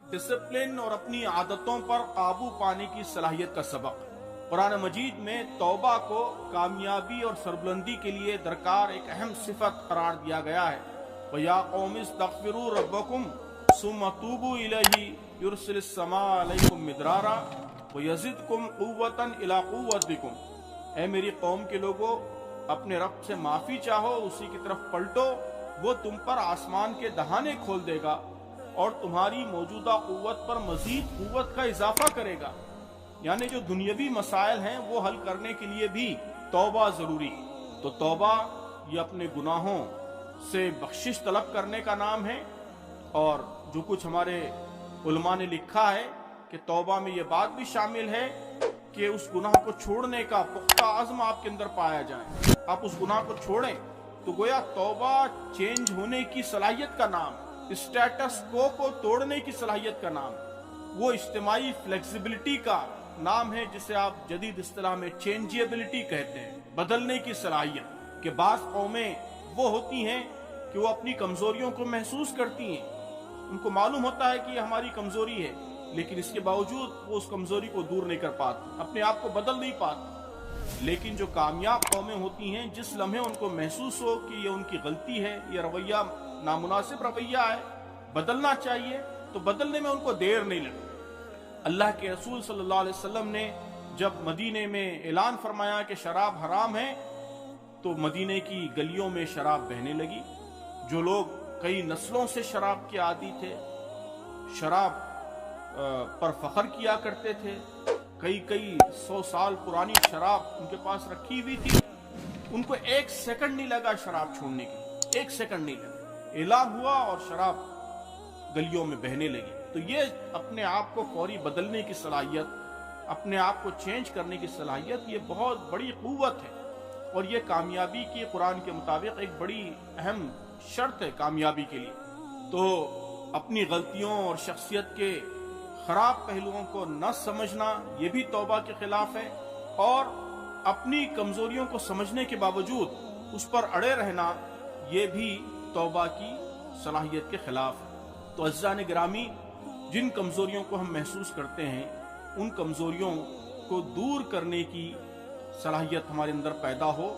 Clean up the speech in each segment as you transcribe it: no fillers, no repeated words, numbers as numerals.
Discipline और अपनी आदतों पर काबू पाने की सलाहियत का सबक। कुरान मजीद में तौबा को कामयाबी और सरबुलंदी के लिए दरकार एक अहम सिफत करार दिया गया है। वया कौम इस्तगफिरू रब्बकुम सुम्मा तूबू इलैहि युरसिलिस समा अलैकुम मिदरारा व यज़िदकुम कुव्वतन इला कुव्वतिकुम। ऐ मेरी कौम के लोगों, अपने रब से माफी चाहो, उसी की तरफ पलटो, वो तुम पर आसमान के दहाने खोल देगा और तुम्हारी मौजूदा कुव्वत पर मजीद कुव्वत का इजाफा करेगा। यानी जो दुनियावी मसाइल हैं वो हल करने के लिए भी तौबा जरूरी। तो तौबा ये अपने गुनाहों से बख्शिश तलब करने का नाम है। और जो कुछ हमारे उलमा ने लिखा है कि तौबा में ये बात भी शामिल है कि उस गुनाह को छोड़ने का पुख्ता अज़्म आपके अंदर पाया जाए। आप उस गुनाह को छोड़ें तो गोया तौबा चेंज होने की सलाहियत का नाम, स्टेटस को तोड़ने की सलाहियत का नाम, वो इज्तिमाई फ्लेक्सिबिलिटी का नाम है जिसे आप जदीद इस्तिलाह में चेंजेबिलिटी कहते हैं, बदलने की सलाहियत। कि बाज़ कौमें वो होती हैं कि वो अपनी कमजोरियों को महसूस करती हैं, उनको मालूम होता है कि ये हमारी कमजोरी है, लेकिन इसके बावजूद वो उस कमजोरी को दूर नहीं कर पाती, अपने आप को बदल नहीं पाती। लेकिन जो कामयाब कौमें होती हैं, जिस लम्हे उनको महसूस हो कि ये उनकी गलती है, ये रवैया नामुनासिब रवैया है, बदलना चाहिए, तो बदलने में उनको देर नहीं लगती। अल्लाह के रसूल सल्लल्लाहु अलैहि वसल्लम ने जब मदीने में ऐलान फरमाया कि शराब हराम है, तो मदीने की गलियों में शराब बहने लगी। जो लोग कई नस्लों से शराब के आदी थे, शराब पर फख्र किया करते थे, कई 100 साल पुरानी शराब उनके पास रखी हुई थी, उनको एक सेकंड नहीं लगा शराब छोड़ने की, एक सेकंड नहीं लगा। ऐलान हुआ और शराब गलियों में बहने लगी। तो ये अपने आप को फौरी बदलने की सलाहियत, अपने आप को चेंज करने की सलाहियत, ये बहुत बड़ी कुव्वत है। और ये कामयाबी की कुरान के मुताबिक एक बड़ी अहम शर्त है कामयाबी के लिए। तो अपनी गलतियों और शख्सियत के खराब पहलुओं को न समझना ये भी तौबा के खिलाफ है, और अपनी कमजोरियों को समझने के बावजूद उस पर अड़े रहना ये भी तौबा की सलाहियत के खिलाफ है। तो अज़्ज़ान गिरामी, जिन कमजोरियों को हम महसूस करते हैं, उन कमजोरियों को दूर करने की सलाहियत हमारे अंदर पैदा हो,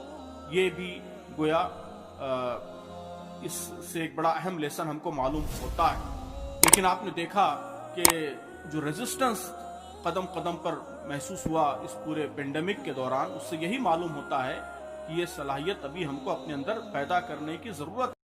ये भी गोया इससे एक बड़ा अहम लेसन हमको मालूम होता है। लेकिन आपने देखा कि जो रेजिस्टेंस कदम कदम पर महसूस हुआ इस पूरे पेंडेमिक के दौरान, उससे यही मालूम होता है कि ये सलाहियत अभी हमको अपने अंदर पैदा करने की जरूरत है।